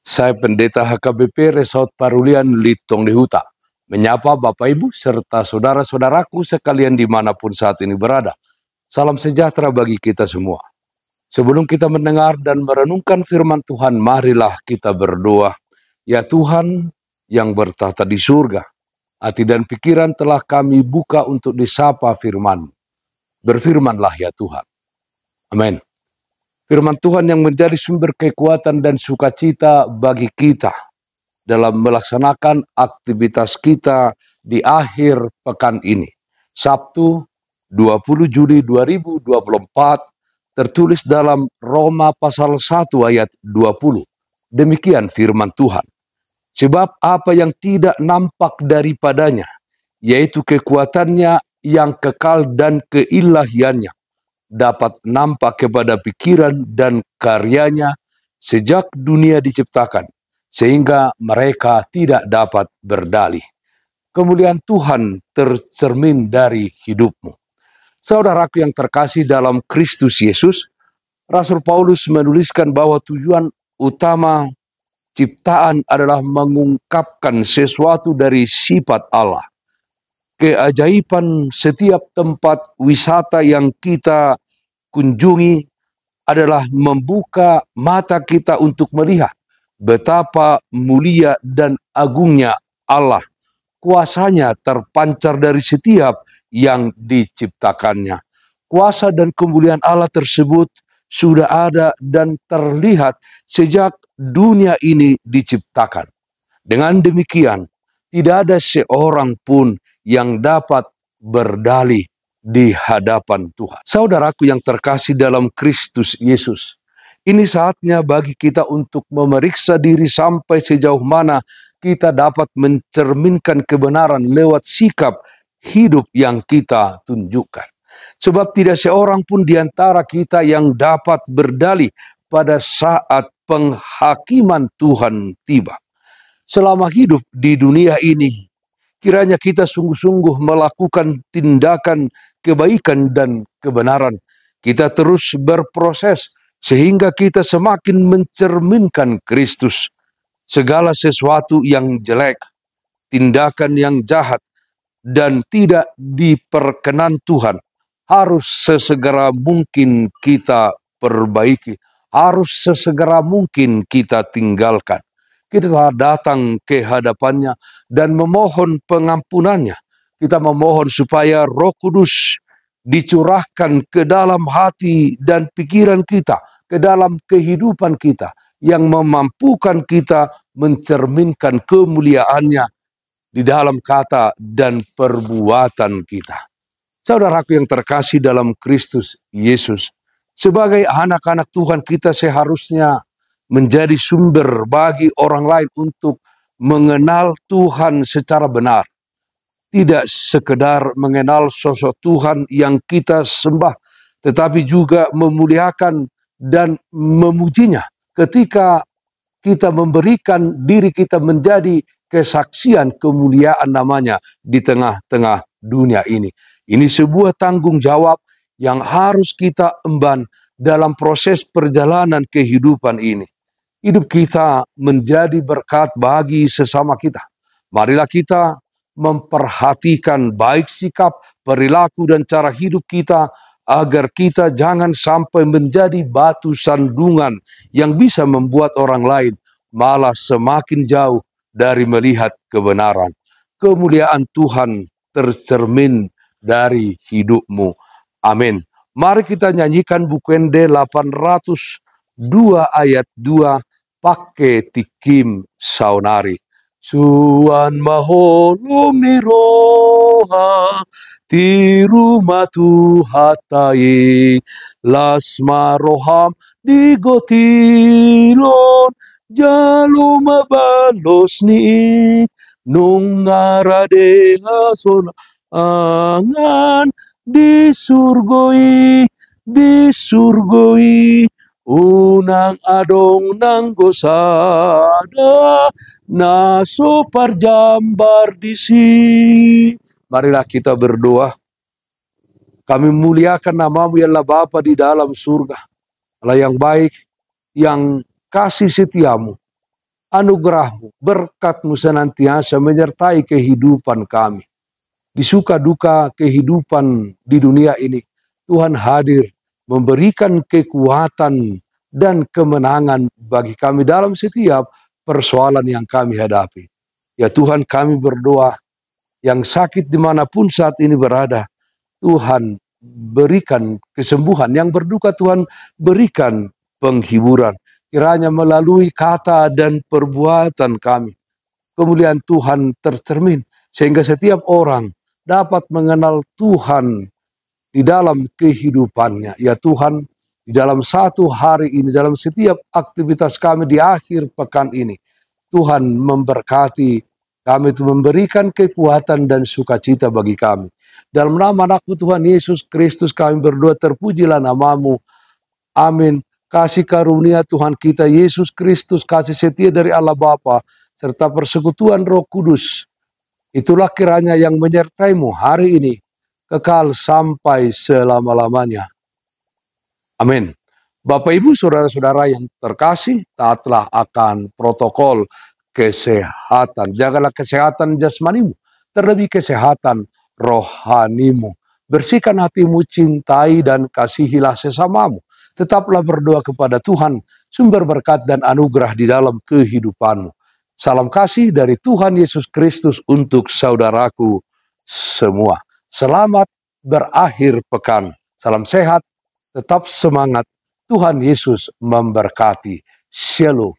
Saya Pendeta HKBP Resort Parulian Litong Lihuta, menyapa Bapak Ibu serta saudara-saudaraku sekalian dimanapun saat ini berada. Salam sejahtera bagi kita semua. Sebelum kita mendengar dan merenungkan firman Tuhan, marilah kita berdoa. Ya Tuhan yang bertahta di surga, hati dan pikiran telah kami buka untuk disapa firman. Berfirmanlah ya Tuhan. Amin. Firman Tuhan yang menjadi sumber kekuatan dan sukacita bagi kita dalam melaksanakan aktivitas kita di akhir pekan ini. Sabtu 20 Juli 2024 tertulis dalam Roma pasal 1 ayat 20. Demikian firman Tuhan. Sebab apa yang tidak nampak daripadanya, yaitu kekuatannya yang kekal dan keilahiannya, dapat nampak kepada pikiran dan karyanya sejak dunia diciptakan, sehingga mereka tidak dapat berdalih. Kemuliaan Tuhan tercermin dari hidupmu. Saudaraku yang terkasih dalam Kristus Yesus, Rasul Paulus menuliskan bahwa tujuan utama ciptaan adalah mengungkapkan sesuatu dari sifat Allah. Keajaiban setiap tempat wisata yang kita kunjungi adalah membuka mata kita untuk melihat betapa mulia dan agungnya Allah. Kuasanya terpancar dari setiap yang diciptakannya. Kuasa dan kemuliaan Allah tersebut sudah ada dan terlihat sejak dunia ini diciptakan. Dengan demikian, tidak ada seorang pun yang dapat berdalih di hadapan Tuhan. Saudaraku yang terkasih dalam Kristus Yesus, ini saatnya bagi kita untuk memeriksa diri sampai sejauh mana kita dapat mencerminkan kebenaran lewat sikap hidup yang kita tunjukkan. Sebab tidak seorang pun di antara kita yang dapat berdalih pada saat penghakiman Tuhan tiba. Selama hidup di dunia ini, kiranya kita sungguh-sungguh melakukan tindakan kebaikan dan kebenaran. Kita terus berproses sehingga kita semakin mencerminkan Kristus. Segala sesuatu yang jelek, tindakan yang jahat, dan tidak diperkenan Tuhan harus sesegera mungkin kita perbaiki. Harus sesegera mungkin kita tinggalkan. Kita telah datang ke hadapannya dan memohon pengampunannya. Kita memohon supaya Roh Kudus dicurahkan ke dalam hati dan pikiran kita, ke dalam kehidupan kita, yang memampukan kita mencerminkan kemuliaannya di dalam kata dan perbuatan kita. Saudaraku yang terkasih dalam Kristus Yesus, sebagai anak-anak Tuhan kita seharusnya menjadi sumber bagi orang lain untuk mengenal Tuhan secara benar. Tidak sekedar mengenal sosok Tuhan yang kita sembah, tetapi juga memuliakan dan memujinya ketika kita memberikan diri kita menjadi kesaksian kemuliaan namanya di tengah-tengah dunia ini. Ini sebuah tanggung jawab yang harus kita emban dalam proses perjalanan kehidupan ini. Hidup kita menjadi berkat bagi sesama kita. Marilah kita memperhatikan baik sikap, perilaku, dan cara hidup kita agar kita jangan sampai menjadi batu sandungan yang bisa membuat orang lain malah semakin jauh dari melihat kebenaran. Kemuliaan Tuhan tercermin dari hidupmu. Amin. Mari kita nyanyikan Bukende 802 ayat 2 pakai tikim saunari. Suan maholong ni roha ti rumah Tuhatai las maroham di gotilon jalo mabalos ni nung ngarade hason angan di surgoi unang adong nang gosada naso parjambar disi. Marilah kita berdoa. Kami muliakan namamu ya Allah Bapa di dalam surga. Allah yang baik, yang kasih setiamu. anugerah-Mu, berkat-Mu senantiasa menyertai kehidupan kami. Di suka duka kehidupan di dunia ini, Tuhan hadir memberikan kekuatan dan kemenangan bagi kami dalam setiap persoalan yang kami hadapi. Ya Tuhan, kami berdoa yang sakit dimanapun saat ini berada, Tuhan berikan kesembuhan, yang berduka Tuhan berikan penghiburan. Kiranya melalui kata dan perbuatan kami, kemuliaan Tuhan tercermin, sehingga setiap orang dapat mengenal Tuhan di dalam kehidupannya. Ya Tuhan, di dalam satu hari ini, dalam setiap aktivitas kami di akhir pekan ini, Tuhan memberkati kami, itu memberikan kekuatan dan sukacita bagi kami. Dalam nama anak-Mu Tuhan Yesus Kristus kami berdoa, terpujilah nama-Mu. Amin. Kasih karunia Tuhan kita Yesus Kristus, kasih setia dari Allah Bapa, serta persekutuan Roh Kudus, itulah kiranya yang menyertai-Mu hari ini, kekal sampai selama-lamanya. Amin. Bapak Ibu saudara-saudara yang terkasih, taatlah akan protokol kesehatan. Jagalah kesehatan jasmanimu, terlebih kesehatan rohanimu. Bersihkan hatimu, cintai dan kasihilah sesamamu. Tetaplah berdoa kepada Tuhan, sumber berkat dan anugerah di dalam kehidupanmu. Salam kasih dari Tuhan Yesus Kristus untuk saudaraku semua. Selamat berakhir pekan. Salam sehat, tetap semangat. Tuhan Yesus memberkati. Shalom.